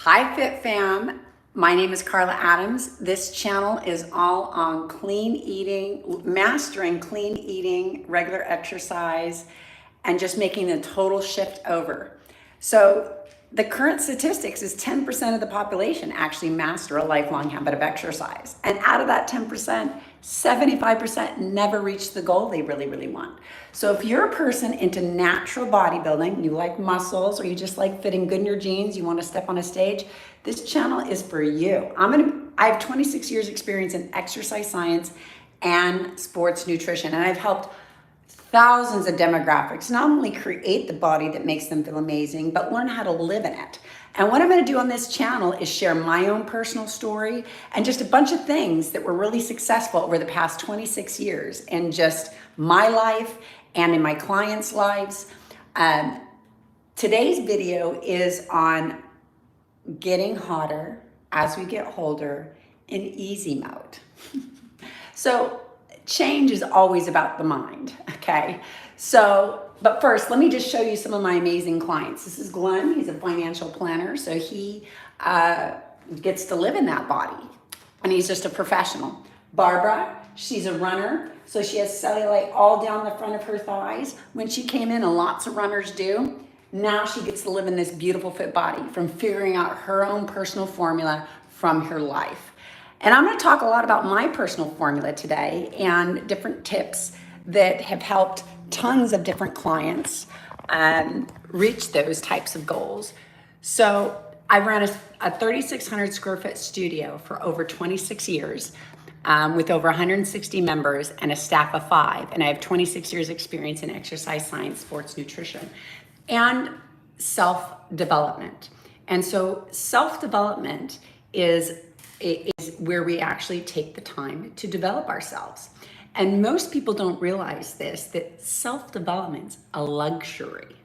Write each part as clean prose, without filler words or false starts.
Hi Fit Fam, my name is Karla Adams. This channel is all on clean eating, mastering clean eating, regular exercise, and just making a total shift over. So the current statistics is 10% of the population actually master a lifelong habit of exercise. And out of that 10%, 75% never reach the goal they really want. So if you're a person into natural bodybuilding, you like muscles, or you just like fitting good in your jeans, you want to step on a stage, this channel is for you. I have 26 years experience in exercise science and sports nutrition, and I've helped thousands of demographics not only create the body that makes them feel amazing, but learn how to live in it. And what I'm going to do on this channel is share my own personal story and just a bunch of things that were really successful over the past 26 years in just my life and in my clients' lives. Today's video is on getting hotter as we get older in easy mode. So change is always about the mind, okay? But first, let me just show you some of my amazing clients. This is Glenn, he's a financial planner, so he gets to live in that body, and he's just a professional. Barbara, she's a runner, so she has cellulite all down the front of her thighs. When she came in, and lots of runners do, now she gets to live in this beautiful fit body from figuring out her own personal formula from her life. And I'm going to talk a lot about my personal formula today and different tips that have helped tons of different clients reach those types of goals. So I ran a 3,600 square foot studio for over 26 years with over 160 members and a staff of 5. And I have 26 years experience in exercise science, sports nutrition, and self-development. And so self-development is where we actually take the time to develop ourselves. And most people don't realize this, that self-development's a luxury.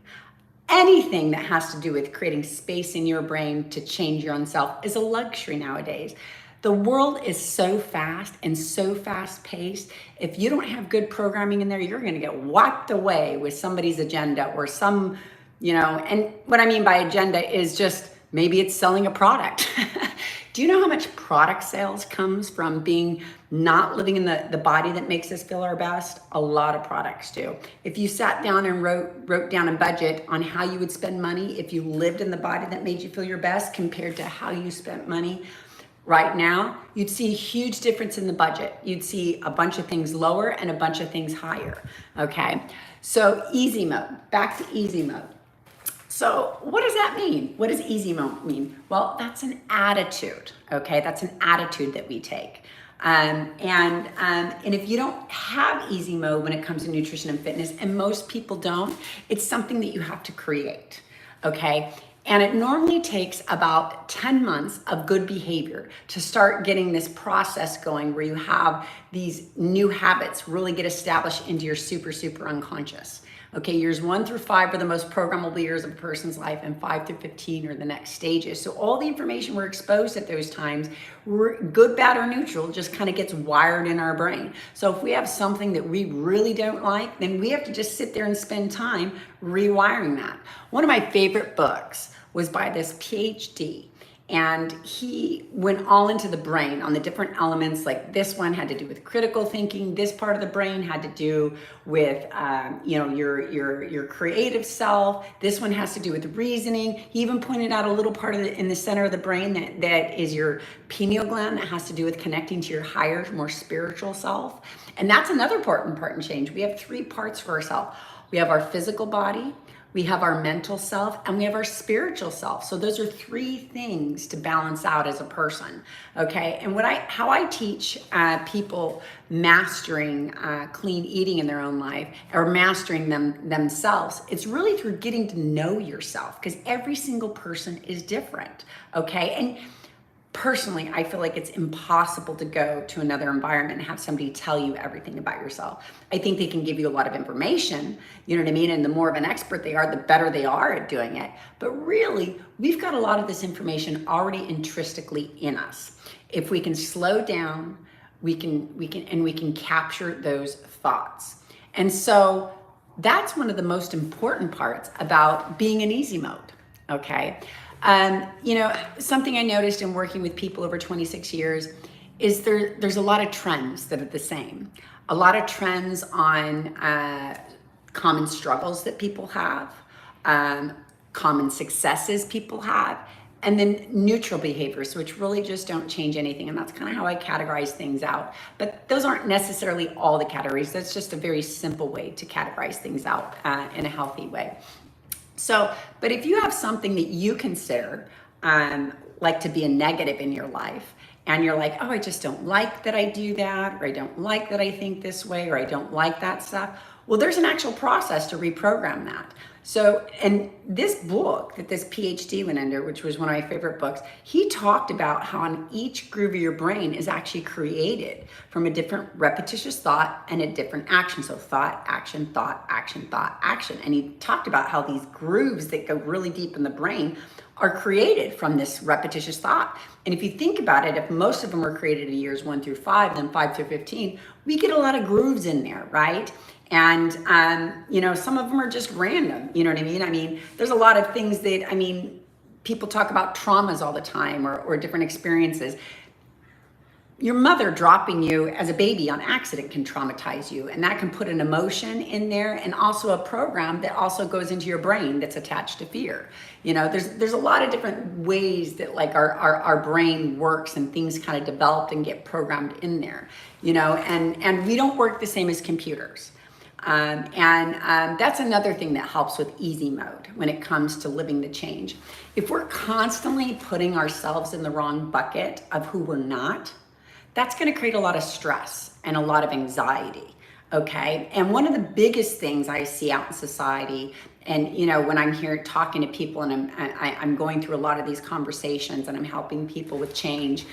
Anything that has to do with creating space in your brain to change your own self is a luxury nowadays. The world is so fast and so fast paced. If you don't have good programming in there, you're gonna get whacked away with somebody's agenda or some, and what I mean by agenda is just maybe it's selling a product. Do you know how much product sales comes from not living in the body that makes us feel our best? A lot of products do. If you sat down and wrote down a budget on how you would spend money if you lived in the body that made you feel your best compared to how you spent money right now, you'd see a huge difference in the budget. You'd see a bunch of things lower and a bunch of things higher, okay? So easy mode, back to easy mode. So what does that mean? What does easy mode mean? Well, that's an attitude, okay? That's an attitude that we take. And if you don't have easy mode when it comes to nutrition and fitness, and most people don't, it's something that you have to create, okay? And it normally takes about 10 months of good behavior to start getting this process going where you have these new habits really get established into your super unconscious. Okay, years 1 through 5 are the most programmable years of a person's life, and 5 through 15 are the next stages. So all the information we're exposed at those times, good, bad, or neutral, just kind of gets wired in our brain. So if we have something that we really don't like, then we have to just sit there and spend time rewiring that. One of my favorite books was by this PhD, and he went all into the brain on the different elements. Like this one had to do with critical thinking. This part of the brain had to do with, your creative self. This one has to do with reasoning. He even pointed out a little part in the center of the brain that is your pineal gland that has to do with connecting to your higher, more spiritual self. And that's another important part in change. We have 3 parts for ourselves. We have our physical body, we have our mental self, and we have our spiritual self. So those are 3 things to balance out as a person, okay? And how I teach people mastering clean eating in their own life, or mastering themselves, it's really through getting to know yourself, because every single person is different, okay? And personally, I feel like it's impossible to go to another environment and have somebody tell you everything about yourself. I think they can give you a lot of information, you know what I mean? And the more of an expert they are, the better they are at doing it. But really, we've got a lot of this information already intrinsically in us. If we can slow down, we can capture those thoughts. And so that's one of the most important parts about being in easy mode, okay? Something I noticed in working with people over 26 years is there's a lot of trends that are the same. A lot of trends on common struggles that people have, common successes people have, and then neutral behaviors, which really just don't change anything. And that's kind of how I categorize things out. But those aren't necessarily all the categories. That's just a very simple way to categorize things out in a healthy way. So, but if you have something that you consider like to be a negative in your life, and you're like, oh, I just don't like that I do that, or I don't like that I think this way, or I don't like that stuff. Well, there's an actual process to reprogram that. So, and this book that this PhD went under, which was one of my favorite books, he talked about how on each groove of your brain is actually created from a different repetitious thought and a different action. So thought, action, thought, action, thought, action. And he talked about how these grooves that go really deep in the brain are created from this repetitious thought. And if you think about it, if most of them were created in years 1 through 5, then 5 through 15, we get a lot of grooves in there, right? And, some of them are just random, you know what I mean? I mean, there's a lot of things that, people talk about traumas all the time or different experiences. Your mother dropping you as a baby on accident can traumatize you, and that can put an emotion in there and also a program that also goes into your brain that's attached to fear. There's a lot of different ways that like our brain works, and things kind of develop and get programmed in there, and we don't work the same as computers. That's another thing that helps with easy mode when it comes to living the change. If we're constantly putting ourselves in the wrong bucket of who we're not, that's going to create a lot of stress and a lot of anxiety. Okay. And one of the biggest things I see out in society, and when I'm here talking to people and I'm going through a lot of these conversations and I'm helping people with change,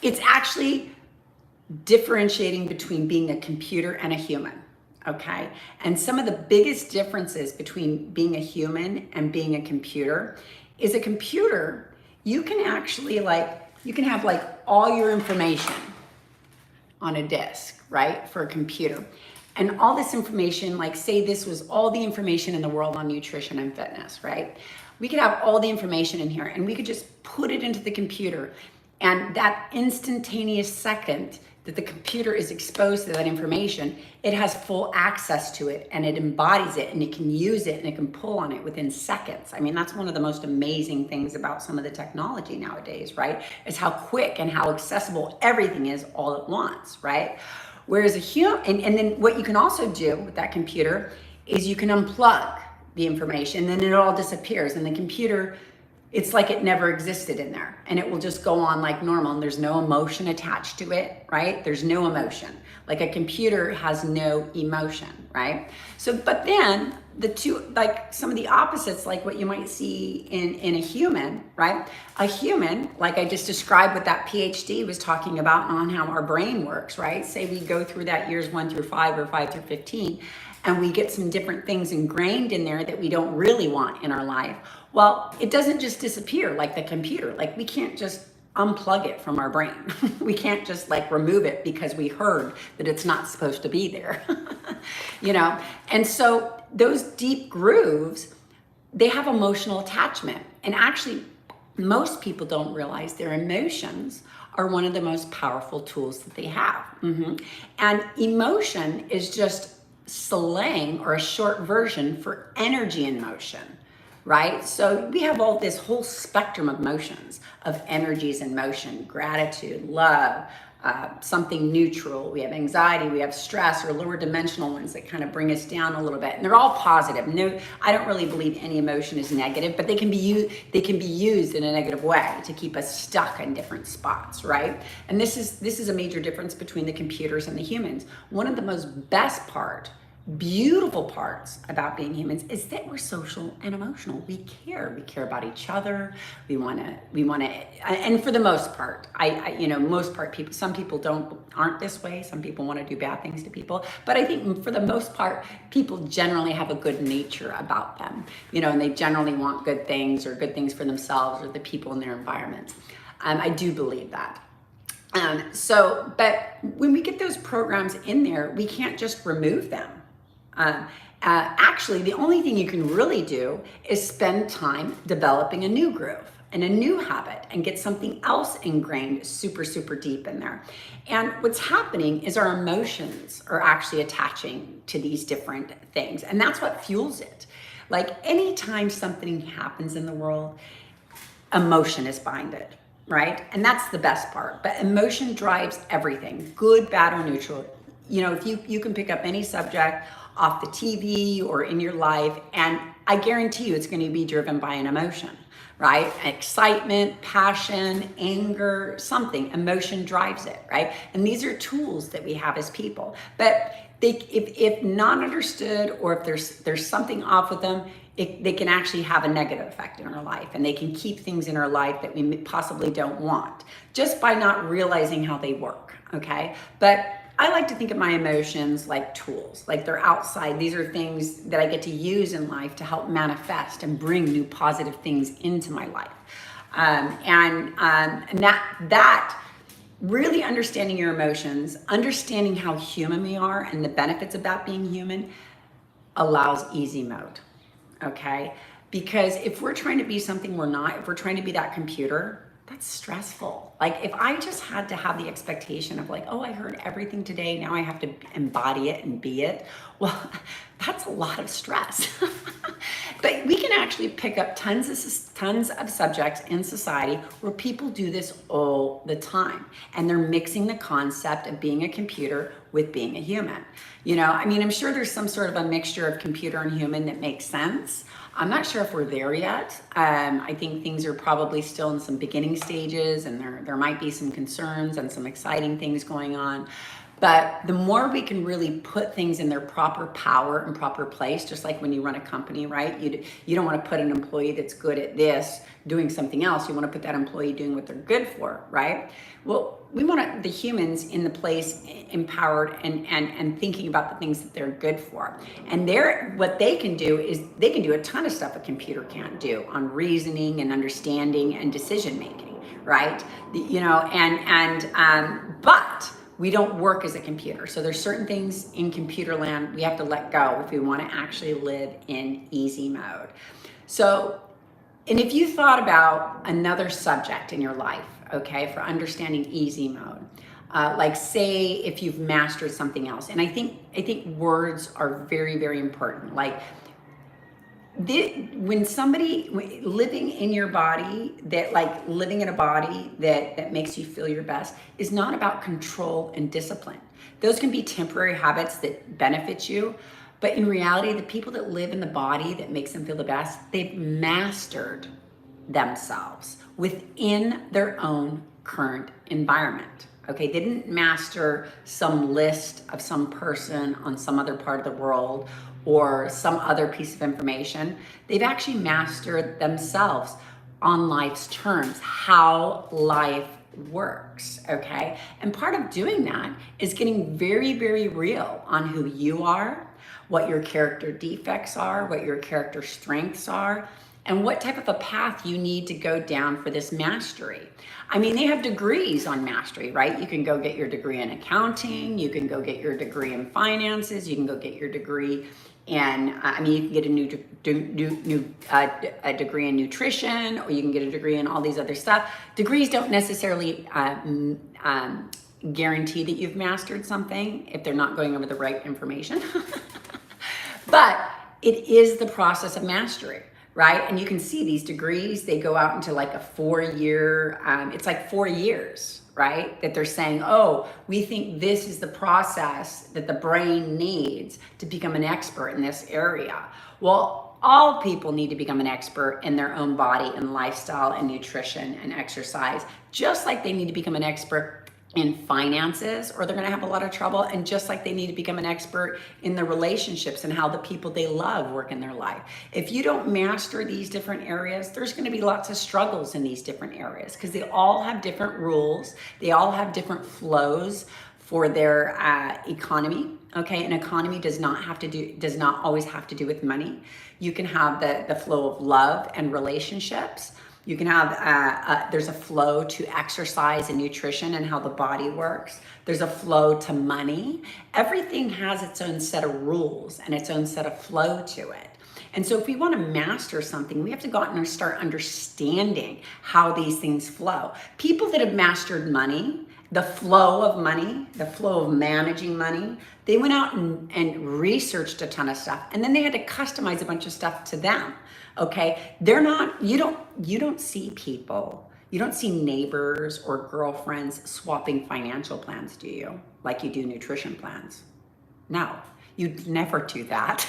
it's actually differentiating between being a computer and a human. Okay. And some of the biggest differences between being a human and being a computer is a computer, you can actually you can have all your information on a disk, right? For a computer. And all this information, say this was all the information in the world on nutrition and fitness, right? We could have all the information in here and we could just put it into the computer. And that instantaneous second that the computer is exposed to that information, it has full access to it and it embodies it and it can use it and it can pull on it within seconds. That's one of the most amazing things about some of the technology nowadays, right? Is how quick and how accessible everything is all at once, right? Whereas a human, and then what you can also do with that computer is you can unplug the information, then it all disappears, and the computer, it's like it never existed in there, and it will just go on like normal, and there's no emotion attached to it, right? There's no emotion. Like a computer has no emotion, right? So, but then the two, some of the opposites, like what you might see in a human, right? A human, like I just described what that PhD was talking about on how our brain works, right? Say we go through that years 1 through 5 or 5 through 15, and we get some different things ingrained in there that we don't really want in our life. Well, it doesn't just disappear like the computer. We can't just unplug it from our brain. We can't just remove it because we heard that it's not supposed to be there. And so those deep grooves, they have emotional attachment. And actually, most people don't realize their emotions are one of the most powerful tools that they have. And emotion is just slang or a short version for energy in motion, right? So we have all this whole spectrum of emotions, of energies in motion: gratitude, love, something neutral. We have anxiety, we have stress, or lower dimensional ones that kind of bring us down a little bit. And they're all positive. No, I don't really believe any emotion is negative, but they can be used in a negative way to keep us stuck in different spots, right? And this is a major difference between the computers and the humans. One of the most beautiful parts about being humans is that we're social and emotional. We care about each other. We want to, and for the most part, some people aren't this way. Some people want to do bad things to people, but I think for the most part, people generally have a good nature about them, and they generally want good things or good things for themselves or the people in their environments. I do believe that. But when we get those programs in there, we can't just remove them. Actually, the only thing you can really do is spend time developing a new groove and a new habit and get something else ingrained super, super deep in there. And what's happening is our emotions are actually attaching to these different things. And that's what fuels it. Like anytime something happens in the world, emotion is behind it, right? And that's the best part. But emotion drives everything, good, bad, or neutral. You know, if you can pick up any subject off the TV or in your life, and I guarantee you it's going to be driven by an emotion, right? Excitement, passion, anger, something. Emotion drives it, right? And these are tools that we have as people. But if not understood, or if there's something off with them, they can actually have a negative effect in our life, and they can keep things in our life that we possibly don't want just by not realizing how they work, okay? But I like to think of my emotions like tools, like they're outside. These are things that I get to use in life to help manifest and bring new positive things into my life. And that really understanding your emotions, understanding how human we are and the benefits of that being human allows easy mode, okay? Because if we're trying to be something we're not, if we're trying to be that computer, that's stressful. Like if I just had to have the expectation of like, oh, I heard everything today, now I have to embody it and be it. Well, that's a lot of stress. But we can actually pick up tons of subjects in society where people do this all the time. And they're mixing the concept of being a computer with being a human. You know, I mean, I'm sure there's some sort of a mixture of computer and human that makes sense. I'm not sure if we're there yet. I think things are probably still in some beginning stages, and there might be some concerns and some exciting things going on. But the more we can really put things in their proper power and proper place, just like when you run a company, right? You don't want to put an employee that's good at this doing something else. You want to put that employee doing what they're good for, right? Well, we want the humans in the place empowered and thinking about the things that they're good for. And what they can do is they can do a ton of stuff a computer can't do on reasoning and understanding and decision making, right? But we don't work as a computer. So there's certain things in computer land we have to let go if we want to actually live in easy mode. So, and if you thought about another subject in your life, okay, for understanding easy mode, like say if you've mastered something else, and I think words are very, very important. Like when somebody living in your body, that like living in a body that makes you feel your best, is not about control and discipline. Those can be temporary habits that benefit you, but in reality, the people that live in the body that makes them feel the best, they've mastered themselves within their own current environment. Okay, they didn't master some list of some person on some other part of the world or some other piece of information. They've actually mastered themselves on life's terms, how life works, okay? And part of doing that is getting very, very real on who you are, what your character defects are, what your character strengths are, and what type of a path you need to go down for this mastery. I mean, they have degrees on mastery, right? You can go get your degree in accounting, you can go get your degree in finances, you can go get your degree in, you can get a degree in nutrition, or you can get a degree in all these other stuff. Degrees don't necessarily guarantee that you've mastered something if they're not going over the right information. But it is the process of mastery, right? And you can see these degrees, they go out into like a 4-year, it's like 4 years, right? That they're saying, oh, we think this is the process that the brain needs to become an expert in this area. Well, all people need to become an expert in their own body and lifestyle and nutrition and exercise, just like they need to become an expert in finances, or they're going to have a lot of trouble. And just like they need to become an expert in their relationships and how the people they love work in their life. If you don't master these different areas, there's going to be lots of struggles in these different areas, because they all have different rules. They all have different flows for their economy. Okay, an economy does not always have to do with money. You can have the flow of love and relationships. You can have, there's a flow to exercise and nutrition and how the body works. There's a flow to money. Everything has its own set of rules and its own set of flow to it. And so if we want to master something, we have to go out and start understanding how these things flow. People that have mastered money, the flow of money, the flow of managing money, they went out and researched a ton of stuff, and then they had to customize a bunch of stuff to them. Okay, they're not, you don't see people, you don't see neighbors or girlfriends swapping financial plans, do you? Like you do nutrition plans. No, you'd never do that.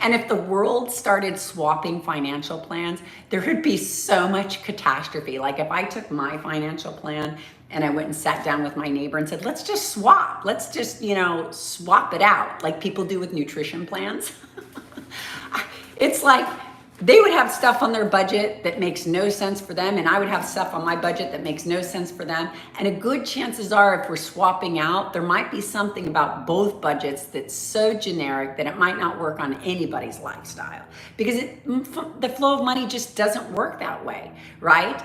And if the world started swapping financial plans, there would be so much catastrophe. Like if I took my financial plan and I went and sat down with my neighbor and said, let's just swap. Let's just, swap it out like people do with nutrition plans. It's like they would have stuff on their budget that makes no sense for them, and I would have stuff on my budget that makes no sense for them. And a good chances are, if we're swapping out, there might be something about both budgets that's so generic that it might not work on anybody's lifestyle, because the flow of money just doesn't work that way, right?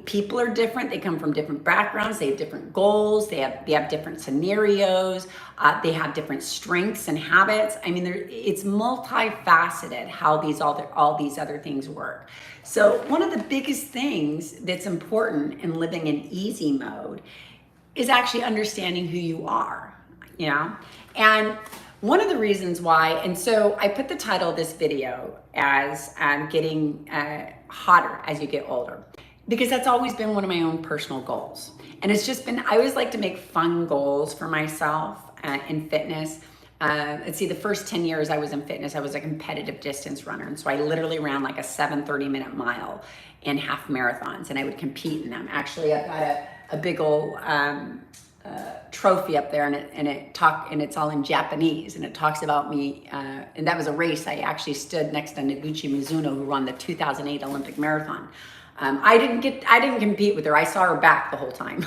People are different. They come from different backgrounds. They have different goals. They have different scenarios. They have different strengths and habits. It's multifaceted how all these other things work. So one of the biggest things that's important in living in easy mode is actually understanding who you are, and one of the reasons why, and so I put the title of this video as getting hotter as you get older, because that's always been one of my own personal goals. And it's just been, I always like to make fun goals for myself in fitness. Let's see, the first 10 years I was in fitness, I was a competitive distance runner. And so I literally ran like a 7:30-minute mile in half marathons, and I would compete in them. Actually, I've got a big old trophy up there, and it's all in Japanese, and it talks about me. And that was a race. I actually stood next to Noguchi Mizuno, who won the 2008 Olympic marathon. I didn't compete with her. I saw her back the whole time.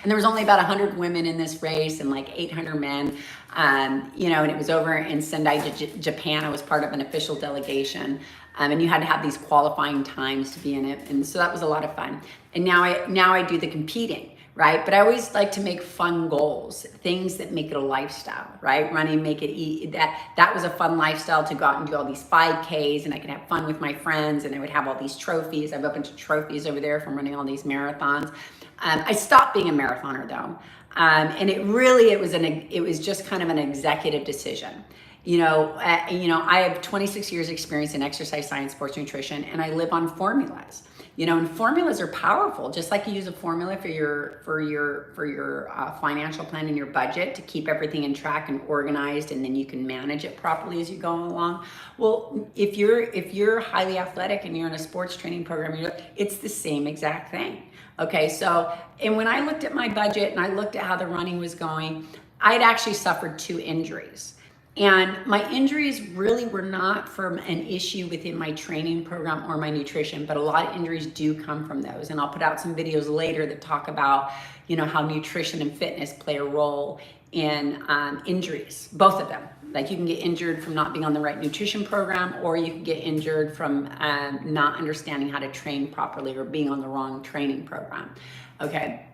And there was only about 100 women in this race and like 800 men. And it was over in Sendai, Japan. I was part of an official delegation. And you had to have these qualifying times to be in it. And so that was a lot of fun. And now I do the competing, right? But I always like to make fun goals, things that make it a lifestyle, right? Running, make it that was a fun lifestyle, to go out and do all these 5Ks, and I could have fun with my friends, and I would have all these trophies. I have a bunch of trophies over there from running all these marathons. I stopped being a marathoner though. And it was just kind of an executive decision. I have 26 years experience in exercise science, sports nutrition, and I live on formulas. And formulas are powerful. Just like you use a formula for your financial plan and your budget to keep everything in track and organized, and then you can manage it properly as you go along. Well, if you're highly athletic and you're in a sports training program, it's the same exact thing. Okay, and when I looked at my budget and I looked at how the running was going, I had actually suffered 2 injuries. And my injuries really were not from an issue within my training program or my nutrition, but a lot of injuries do come from those. And I'll put out some videos later that talk about, how nutrition and fitness play a role in injuries, both of them. Like you can get injured from not being on the right nutrition program, or you can get injured from not understanding how to train properly or being on the wrong training program. Okay.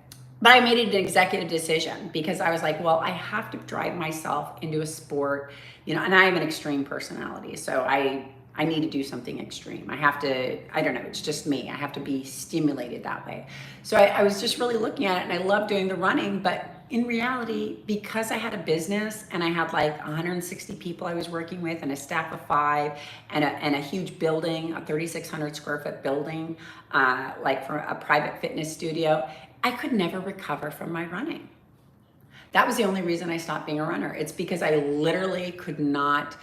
But I made it an executive decision because I was like, well, I have to drive myself into a sport, and I have an extreme personality. So I need to do something extreme. I don't know, it's just me. I have to be stimulated that way. So I was just really looking at it, and I love doing the running. But in reality, because I had a business and I had like 160 people I was working with and a staff of 5 and a huge building, a 3,600 square foot building, like for a private fitness studio, I could never recover from my running. That was the only reason I stopped being a runner. It's because I literally could not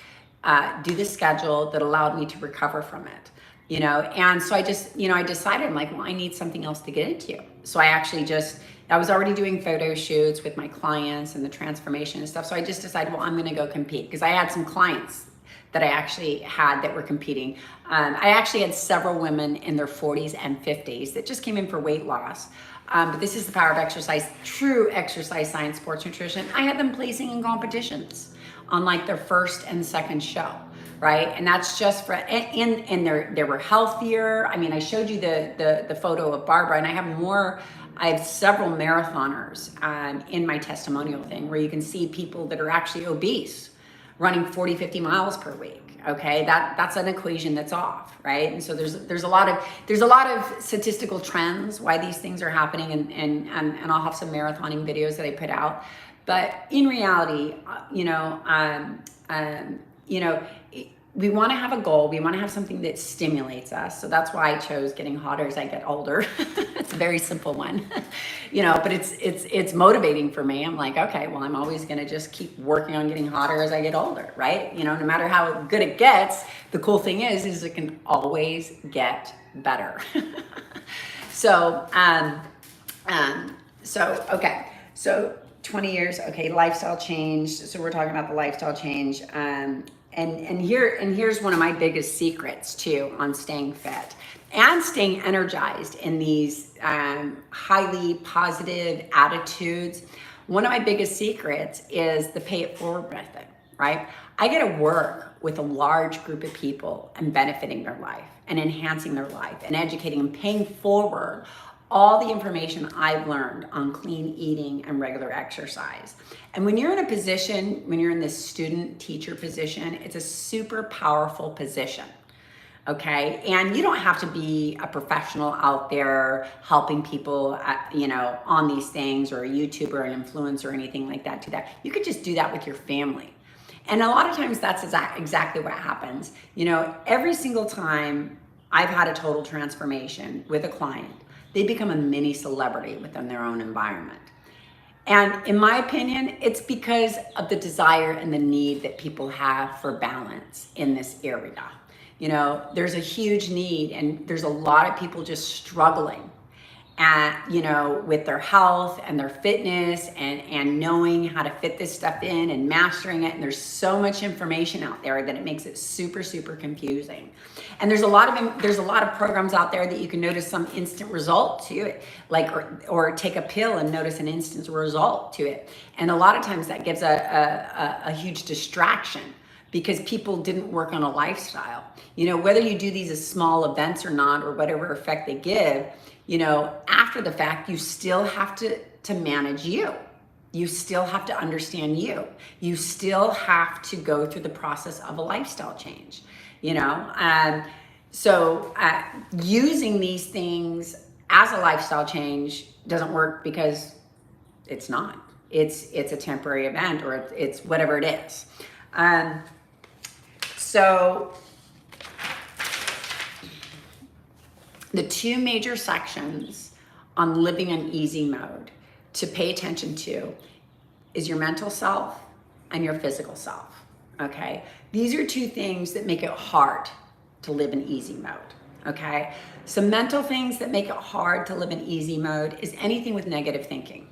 do the schedule that allowed me to recover from it, And so I just, I decided, I'm like, well, I need something else to get into. So I was already doing photo shoots with my clients and the transformation and stuff. So I just decided, well, I'm going to go compete, because I had some clients that I actually had that were competing. I actually had several women in their 40s and 50s that just came in for weight loss. But this is the power of exercise, true exercise science, sports nutrition. I had them placing in competitions on like their first and second show. right? And that's just for, and they were healthier. I mean, I showed you the photo of Barbara, and I have several marathoners in my testimonial thing where you can see people that are actually obese running 40, 50 miles per week. Okay, that's an equation that's off, right? And so there's a lot of statistical trends why these things are happening, and I'll have some marathoning videos that I put out. But in reality, we want to have a goal. We want to have something that stimulates us. So that's why I chose getting hotter as I get older. It's a very simple one, but it's motivating for me. I'm like, okay, well, I'm always going to just keep working on getting hotter as I get older, right? No matter how good it gets, the cool thing is it can always get better. So, okay. So 20 years, okay, lifestyle change. So we're talking about the lifestyle change. And here's one of my biggest secrets too on staying fit and staying energized in these highly positive attitudes. One of my biggest secrets is the pay it forward method, right? I get to work with a large group of people and benefiting their life and enhancing their life and educating and paying forward all the information I've learned on clean eating and regular exercise. And when you're in a position, when you're in this student teacher position, it's a super powerful position, okay? And you don't have to be a professional out there helping people, on these things, or a YouTuber, an influencer, or anything like that. You could just do that with your family. And a lot of times that's exactly what happens. Every single time I've had a total transformation with a client, they become a mini celebrity within their own environment. And in my opinion, it's because of the desire and the need that people have for balance in this area. There's a huge need, and there's a lot of people just struggling with their health and their fitness and knowing how to fit this stuff in and mastering it. And there's so much information out there that it makes it super, super confusing. And there's a lot of programs out there that you can notice some instant result to it, like or take a pill and notice an instant result to it. And a lot of times that gives a huge distraction because people didn't work on a lifestyle. Whether you do these as small events or not, or whatever effect they give, after the fact, you still have to manage you. You still have to understand you. You still have to go through the process of a lifestyle change, So using these things as a lifestyle change doesn't work because it's not. It's a temporary event, or it's whatever it is. So the two major sections on living in easy mode to pay attention to is your mental self and your physical self, okay? These are two things that make it hard to live in easy mode, okay? Some mental things that make it hard to live in easy mode is anything with negative thinking,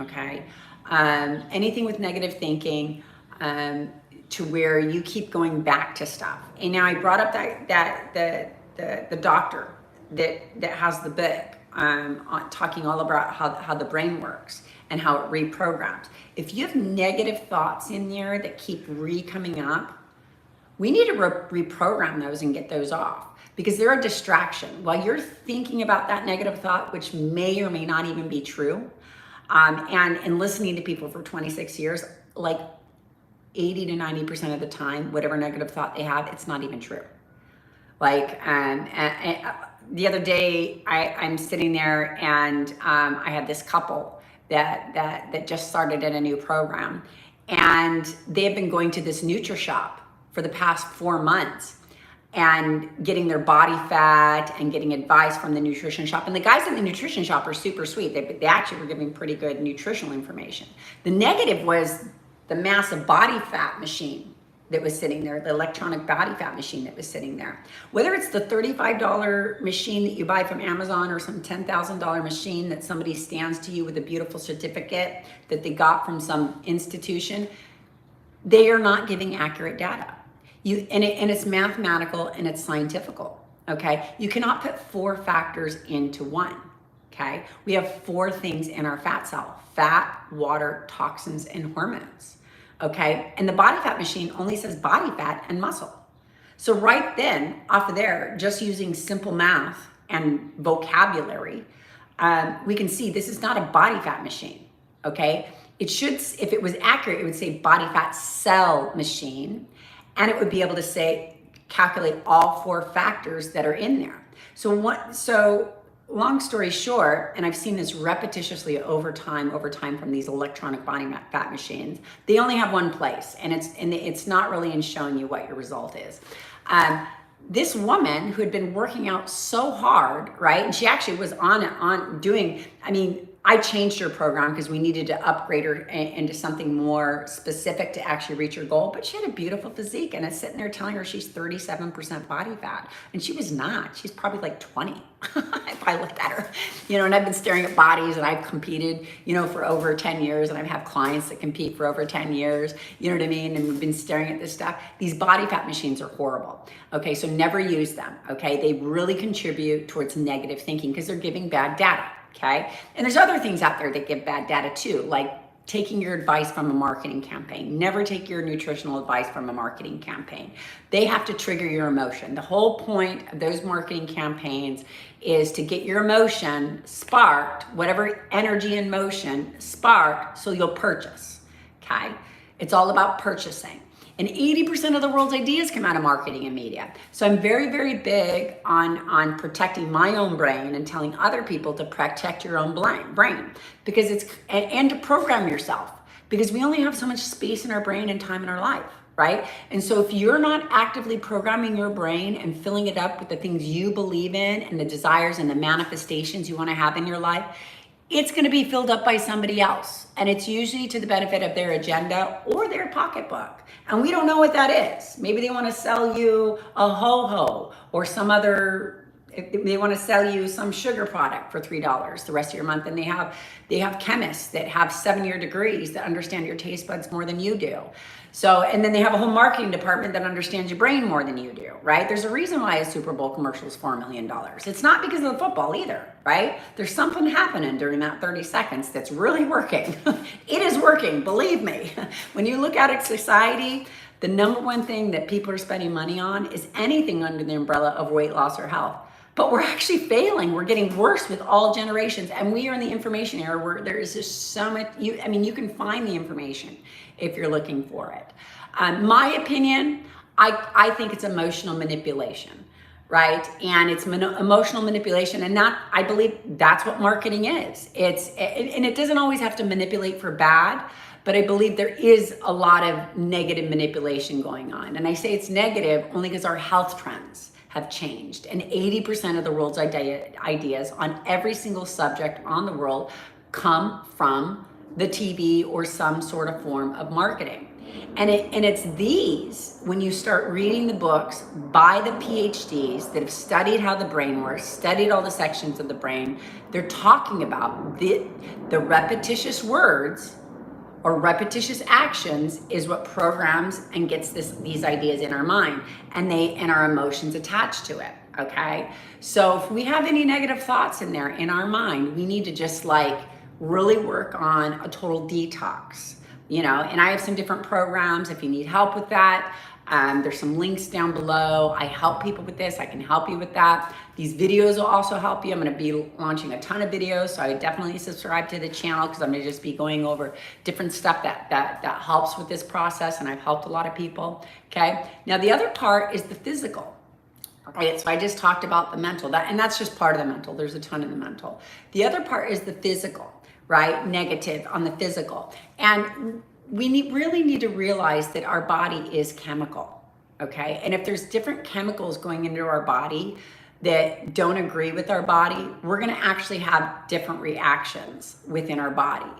okay? Anything with negative thinking to where you keep going back to stuff. And now I brought up the doctor that has the book talking all about how the brain works and how it reprograms. If you have negative thoughts in there that keep coming up, we need to reprogram those and get those off, because they're a distraction. While you're thinking about that negative thought, which may or may not even be true, and listening to people for 26 years, like 80 to 90% of the time, whatever negative thought they have, it's not even true. Like, the other day, I'm sitting there, and I had this couple that just started in a new program, and they have been going to this NutriShop for the past 4 months and getting their body fat and getting advice from the nutrition shop. And the guys in the nutrition shop are super sweet. They actually were giving pretty good nutritional information. The negative was the massive body fat machine that was sitting there, the electronic body fat machine that was sitting there. Whether it's the $35 machine that you buy from Amazon or some $10,000 machine that somebody stands to you with a beautiful certificate that they got from some institution, they are not giving accurate data. And it's mathematical and it's scientifical, okay? You cannot put 4 factors into one, okay? We have 4 things in our fat cell: fat, water, toxins, and hormones. Okay, and the body fat machine only says body fat and muscle. So right then, off of there, just using simple math and vocabulary, we can see this is not a body fat machine, okay? It should, if it was accurate, it would say body fat cell machine, and it would be able to say, calculate all 4 factors that are in there. So long story short, and I've seen this repetitiously over time from these electronic body fat machines, they only have one place, and it's not really in showing you what your result is. This woman who had been working out so hard, right? And she actually was on doing, I mean, I changed her program because we needed to upgrade her into something more specific to actually reach her goal. But she had a beautiful physique, and it's sitting there telling her she's 37% body fat. And she was not. She's probably like 20 if I looked at her. You know, and I've been staring at bodies, and I've competed, you know, for over 10 years, and I've had clients that compete for over 10 years. You know what I mean? And we've been staring at this stuff. These body fat machines are horrible. Okay, so never use them. Okay, they really contribute towards negative thinking because they're giving bad data. Okay, and there's other things out there that give bad data too, like taking your advice from a marketing campaign. Never take your nutritional advice from a marketing campaign. They have to trigger your emotion. The whole point of those marketing campaigns is to get your emotion sparked, whatever energy and motion sparked, so you'll purchase. Okay, it's all about purchasing. And 80% of the world's ideas come out of marketing and media. So I'm very, very big on protecting my own brain and telling other people to protect your own brain because it's, and to program yourself, because we only have so much space in our brain and time in our life, right? And so if you're not actively programming your brain and filling it up with the things you believe in and the desires and the manifestations you want to have in your life, it's going to be filled up by somebody else. And it's usually to the benefit of their agenda or their pocketbook. And we don't know what that is. Maybe they want to sell you a ho-ho or some other, they want to sell you some sugar product for $3 the rest of your month. And they have chemists that have 7-year degrees that understand your taste buds more than you do. So, and then they have a whole marketing department that understands your brain more than you do, right? There's a reason why a Super Bowl commercial is $4 million. It's not because of the football either, right? There's something happening during that 30 seconds that's really working. It is working, believe me. When you look out at society, the number one thing that people are spending money on is anything under the umbrella of weight loss or health. But we're actually failing. We're getting worse with all generations. And we are in the information era where there is just so much, you can find the information if you're looking for it. My opinion, I think it's emotional manipulation, right? And it's emotional manipulation, and I believe that's what marketing is. And it doesn't always have to manipulate for bad, but I believe there is a lot of negative manipulation going on. And I say it's negative only because our health trends have changed. And 80% of the world's ideas on every single subject on the world come from the TV or some sort of form of marketing. And it's these, when you start reading the books by the PhDs that have studied how the brain works, studied all the sections of the brain, they're talking about the repetitious words or repetitious actions is what programs and gets these ideas in our mind, and our emotions attached to it. Okay, so if we have any negative thoughts in there in our mind, we need to just really work on a total detox. And I have some different programs if you need help with that. There's some links down below. I help people with this. I can help you with that. These videos will also help you. I'm going to be launching a ton of videos, so I definitely subscribe to the channel because I'm going to just be going over different stuff that helps with this process, and I've helped a lot of people. Okay. Now the other part is the physical. Right, so I just talked about the mental, and that's just part of the mental. There's a ton of the mental. The other part is the physical, right? Negative on the physical. And we really need to realize that our body is chemical, okay? And if there's different chemicals going into our body that don't agree with our body, we're gonna actually have different reactions within our body.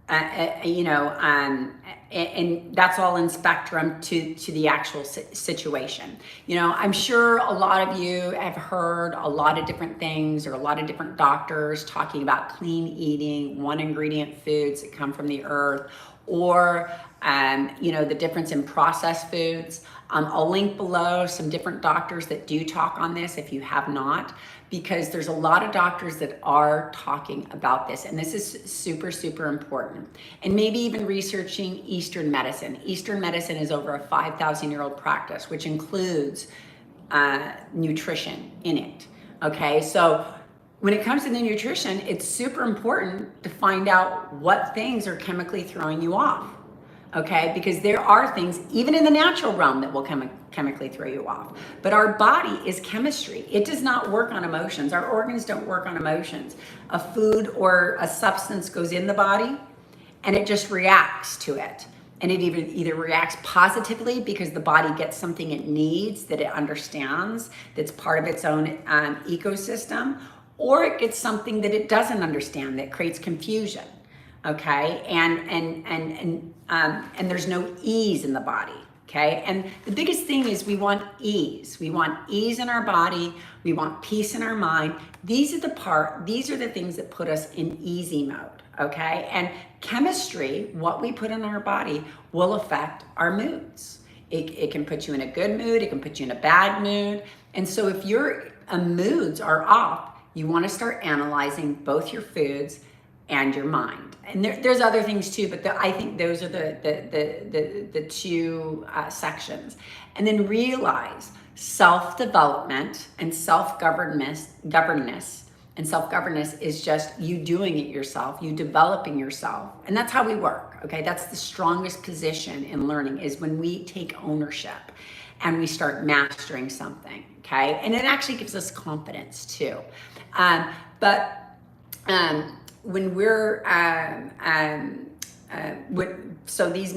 And that's all in spectrum to the actual situation. I'm sure a lot of you have heard a lot of different things, or a lot of different doctors talking about clean eating, 1 ingredient foods that come from the earth, or the difference in processed foods. I'll link below some different doctors that do talk on this if you have not, because there's a lot of doctors that are talking about this, and this is super, super important. And maybe even researching Eastern medicine. Eastern medicine is over a 5,000-year-old practice, which includes nutrition in it. Okay, so when it comes to the nutrition, it's super important to find out what things are chemically throwing you off. Okay, because there are things, even in the natural realm, that will chemically throw you off. But our body is chemistry. It does not work on emotions. Our organs don't work on emotions. A food or a substance goes in the body and it just reacts to it. And it either reacts positively because the body gets something it needs that it understands, that's part of its own ecosystem, or it gets something that it doesn't understand that creates confusion. Okay, and there's no ease in the body. Okay, and the biggest thing is we want ease. We want ease in our body. We want peace in our mind. These are the things that put us in easy mode. Okay, and chemistry, what we put in our body, will affect our moods. It can put you in a good mood. It can put you in a bad mood. And so if your moods are off, you want to start analyzing both your foods and your mind. And there's other things too, but I think those are the two sections. And then realize self-development and self-governance and self-governance is just you doing it yourself, you developing yourself. And that's how we work, okay? That's the strongest position in learning, is when we take ownership and we start mastering something, okay? And it actually gives us confidence too. When we're so these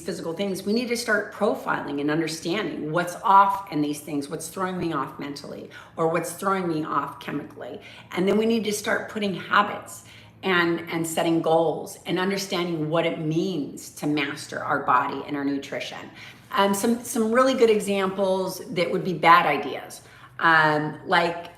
physical things, we need to start profiling and understanding what's off in these things, what's throwing me off mentally, or what's throwing me off chemically. And then we need to start putting habits and setting goals and understanding what it means to master our body and our nutrition. Some really good examples that would be bad ideas, like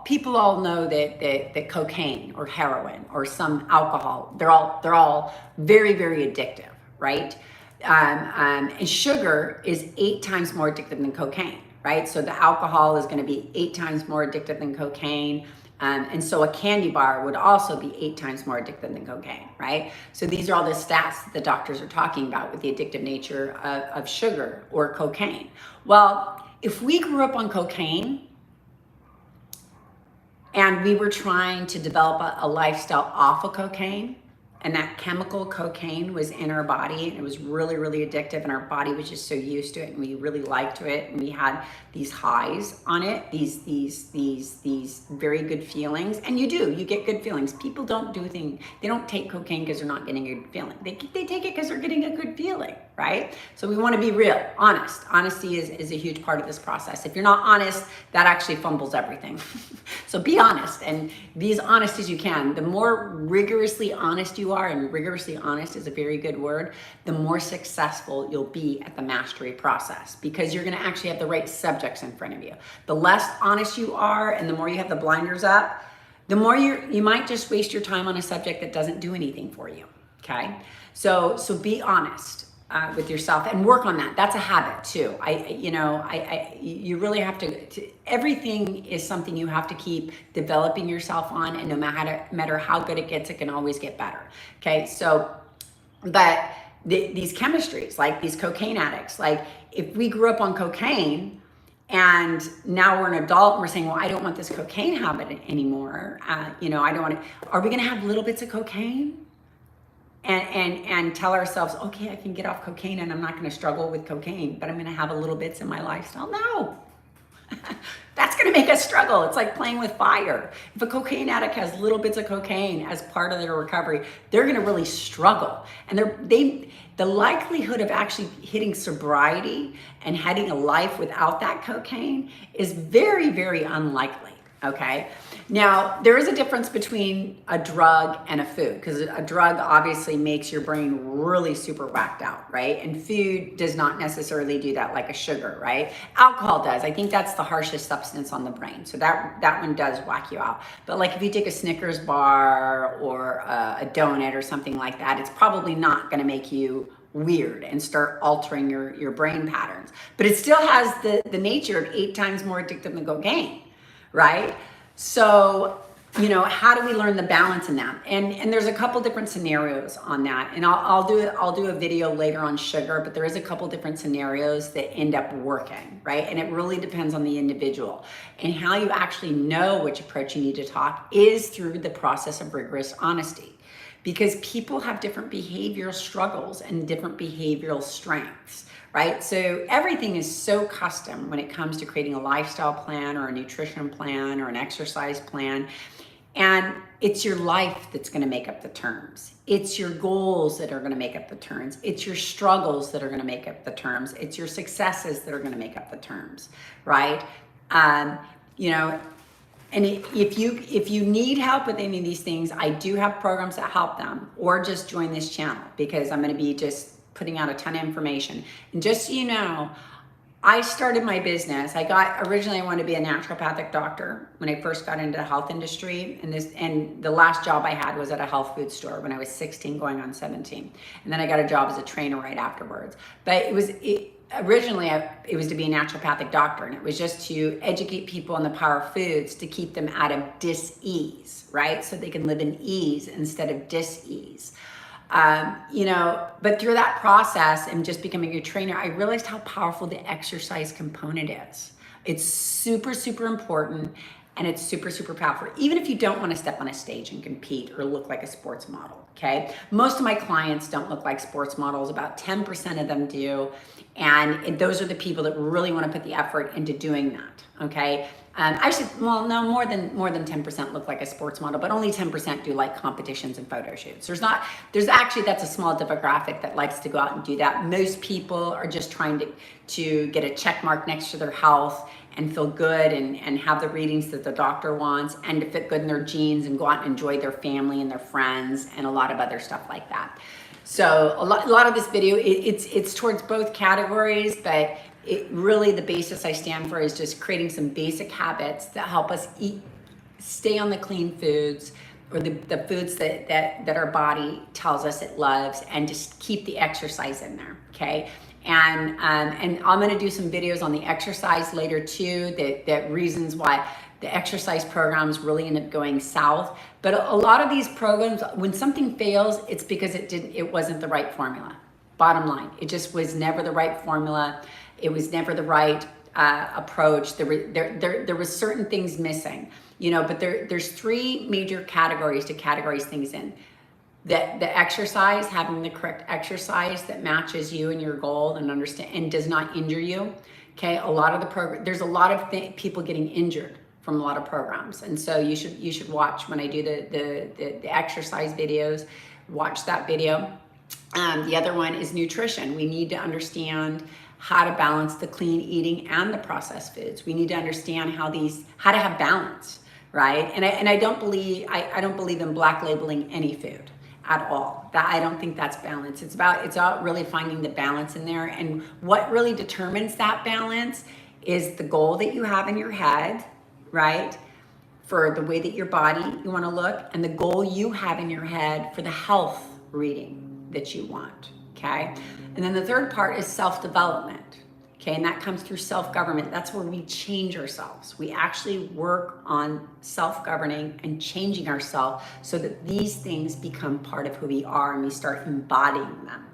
people all know that cocaine or heroin or some alcohol, they're all very, very addictive, right? And sugar is 8 times more addictive than cocaine, right? So the alcohol is going to be 8 times more addictive than cocaine. And so a candy bar would also be 8 times more addictive than cocaine, right? So these are all the stats that the doctors are talking about with the addictive nature of sugar or cocaine. Well, if we grew up on cocaine, and we were trying to develop a lifestyle off of cocaine, and that chemical cocaine was in our body, and it was really, really addictive, and our body was just so used to it, and we really liked it, and we had these highs on it, these very good feelings. And you get good feelings. People don't they don't take cocaine because they're not getting a good feeling. They take it because they're getting a good feeling, right? So we want to be real, honest. Honesty is a huge part of this process. If you're not honest, that actually fumbles everything. So be honest, and be as honest as you can. The more rigorously honest you are, and rigorously honest is a very good word, the more successful you'll be at the mastery process, because you're going to actually have the right subjects in front of you. The less honest you are, and the more you have the blinders up, the more you might just waste your time on a subject that doesn't do anything for you. Okay, so be honest with yourself and work on that. That's a habit too. You really have to. Everything is something you have to keep developing yourself on, and no matter how good it gets, it can always get better. Okay, so, but these chemistries, like these cocaine addicts, like if we grew up on cocaine, and now we're an adult and we're saying, well, I don't want this cocaine habit anymore. I don't want to. Are we going to have little bits of cocaine? And tell ourselves, okay, I can get off cocaine and I'm not going to struggle with cocaine, but I'm going to have a little bits in my lifestyle. No, that's going to make us struggle. It's like playing with fire. If a cocaine addict has little bits of cocaine as part of their recovery, they're going to really struggle. And the likelihood of actually hitting sobriety and having a life without that cocaine is very, very unlikely. Okay. Now, there is a difference between a drug and a food, because a drug obviously makes your brain really super whacked out, right? And food does not necessarily do that, like a sugar, right? Alcohol does. I think that's the harshest substance on the brain. So that one does whack you out. But like if you take a Snickers bar or a donut or something like that, it's probably not going to make you weird and start altering your brain patterns. But it still has the nature of 8 times more addictive than cocaine, right? So, how do we learn the balance in that? And there's a couple different scenarios on that. And I'll do a video later on sugar, but there is a couple different scenarios that end up working, right? And it really depends on the individual. And how you actually know which approach you need to talk is through the process of rigorous honesty. Because people have different behavioral struggles and different behavioral strengths, right? So everything is so custom when it comes to creating a lifestyle plan or a nutrition plan or an exercise plan. And it's your life that's going to make up the terms. It's your goals that are going to make up the terms. It's your struggles that are going to make up the terms. It's your successes that are going to make up the terms, right? And if you need help with any of these things, I do have programs that help them, or just join this channel, because I'm going to be just putting out a ton of information. And just so you know, I started my business. Originally I wanted to be a naturopathic doctor when I first got into the health industry. And the last job I had was at a health food store when I was 16 going on 17. And then I got a job as a trainer right afterwards. But originally it was to be a naturopathic doctor, and it was just to educate people on the power of foods to keep them out of dis-ease, right? So they can live in ease instead of dis-ease. But through that process and just becoming a trainer, I realized how powerful the exercise component is. It's super, super important, and it's super, super powerful. Even if you don't want to step on a stage and compete or look like a sports model, okay? Most of my clients don't look like sports models. About 10% of them do. And those are the people that really want to put the effort into doing that, okay? More than 10% look like a sports model, but only 10% do like competitions and photo shoots. That's a small demographic that likes to go out and do that. Most people are just trying to get a check mark next to their health and feel good and have the readings that the doctor wants, and to fit good in their jeans and go out and enjoy their family and their friends and a lot of other stuff like that. So a lot of this video, it's towards both categories, but the basis I stand for is just creating some basic habits that help us stay on the clean foods, or the foods that our body tells us it loves, and just keep the exercise in there, okay? And I'm going to do some videos on the exercise later too, that reasons why the exercise programs really end up going south. But a lot of these programs, when something fails, it's because it wasn't the right formula. Bottom line, it just was never the right formula. It was never the right approach. There was certain things missing, but there's 3 major categories to categorize things in. The exercise, having the correct exercise that matches you and your goal and does not injure you. Okay, there's a lot of people getting injured from a lot of programs, and so you should watch when I do the exercise videos. Watch that video. The other one is nutrition. We need to understand how to balance the clean eating and the processed foods. We need to understand how to have balance, right? And I don't believe in black labeling any food at all. I don't think that's balance. It's about really finding the balance in there. And what really determines that balance is the goal that you have in your head, right? For the way that your body you want to look, and the goal you have in your head for the health reading that you want, okay? And then the third part is self-development, okay? And that comes through self-government. That's where we change ourselves. We actually work on self-governing and changing ourselves so that these things become part of who we are, and we start embodying them,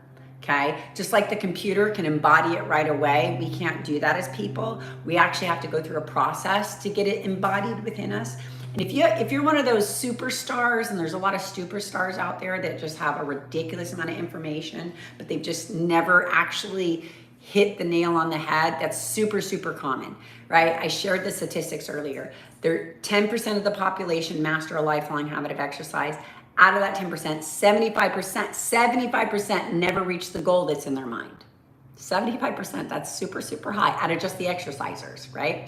okay? Just like the computer can embody it right away, we can't do that as people. We actually have to go through a process to get it embodied within us. And if you're one of those superstars, and there's a lot of superstars out there that just have a ridiculous amount of information, but they've just never actually hit the nail on the head, that's super, super common, right? I shared the statistics earlier. 10% of the population master a lifelong habit of exercise. Out of that 10%, 75% never reach the goal that's in their mind. 75%, that's super, super high out of just the exercisers, right?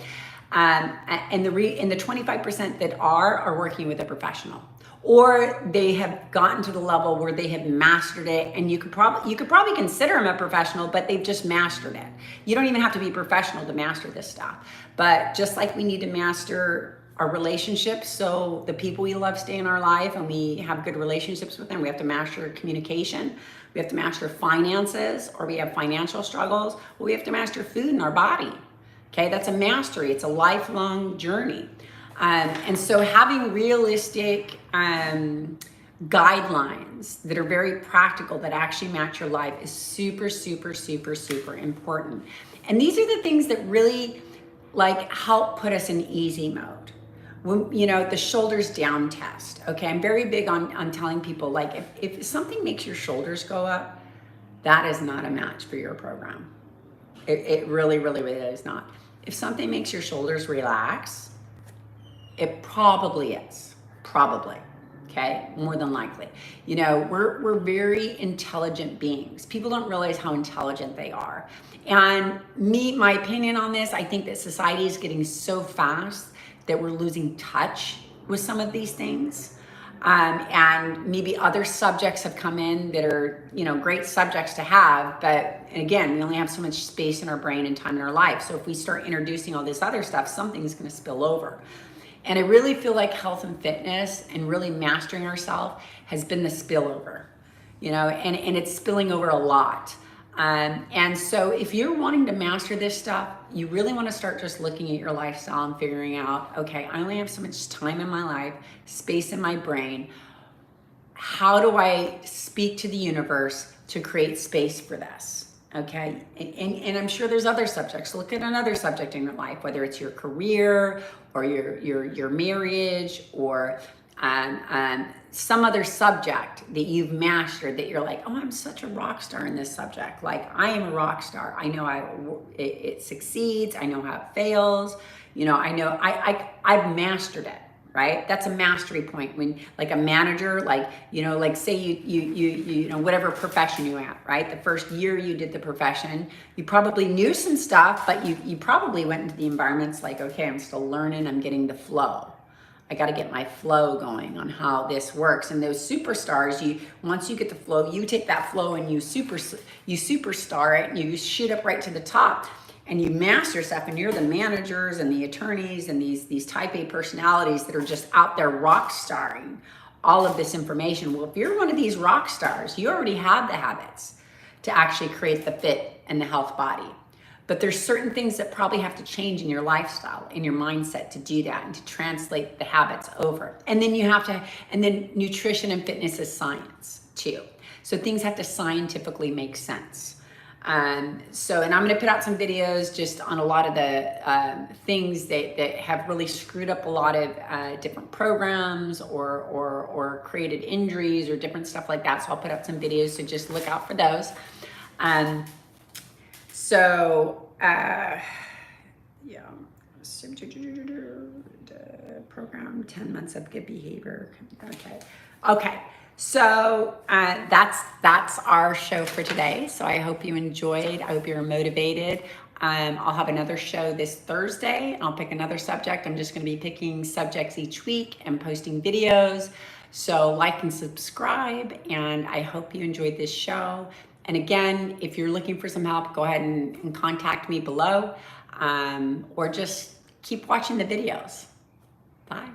And the 25% that are working with a professional, or they have gotten to the level where they have mastered it, and you could probably consider them a professional, but they've just mastered it. You don't even have to be professional to master this stuff. But just like we need to master our relationships, so the people we love stay in our life and we have good relationships with them, we have to master communication. We have to master finances, or we have financial struggles. Well, we have to master food in our body. Okay, that's a mastery. It's a lifelong journey. And so having realistic guidelines that are very practical, that actually match your life, is super, super, super, super important. And these are the things that really like help put us in easy mode. When, you know, the shoulders down test. Okay, I'm very big on telling people, like, if something makes your shoulders go up, that is not a match for your program. It really, really, really is not. If something makes your shoulders relax, it probably is. Probably. Okay, more than likely. You know, we're very intelligent beings. People don't realize how intelligent they are. And my opinion on this, I think that society is getting so fast that we're losing touch with some of these things. And maybe other subjects have come in that are, you know, great subjects to have, but again, we only have so much space in our brain and time in our life. So if we start introducing all this other stuff, something's going to spill over. And I really feel like health and fitness and really mastering ourselves has been the spillover, you know, and it's spilling over a lot. And so if you're wanting to master this stuff, you really want to start just looking at your lifestyle and figuring out, okay, I only have so much time in my life, space in my brain. How do I speak to the universe to create space for this? Okay, and I'm sure there's other subjects. Look at another subject in your life, whether it's your career or your marriage, or some other subject that you've mastered that you're like, oh, I'm such a rock star in this subject. Like, I am a rock star. I know it succeeds. I know how it fails. You know, I know I've mastered it. Right? That's a mastery point. When, like, a manager, like, you know, like, say you know, whatever profession you at, right? The first year you did the profession, you probably knew some stuff, but you probably went into the environments like, okay, I'm still learning, I'm getting the flow. I got to get my flow going on how this works. And those superstars, once you get the flow, you take that flow and you superstar it, and you shoot up right to the top. And you master stuff, and you're the managers and the attorneys and these type A personalities that are just out there rock starring all of this information. Well, if you're one of these rock stars, you already have the habits to actually create the fit and the health body. But there's certain things that probably have to change in your lifestyle, in your mindset, to do that and to translate the habits over. And then and then nutrition and fitness is science too. So things have to scientifically make sense. And I'm going to put out some videos just on a lot of the things that have really screwed up a lot of different programs or created injuries or different stuff like that. So I'll put out some videos, so just look out for those. Program 10 months of good behavior. Okay. So that's our show for today. So I hope you enjoyed. I hope you're motivated. I'll have another show this Thursday. I'll pick another subject. I'm just going to be picking subjects each week and posting videos. So like and subscribe, and I hope you enjoyed this show. And again, if you're looking for some help, go ahead and contact me below, or just keep watching the videos. Bye.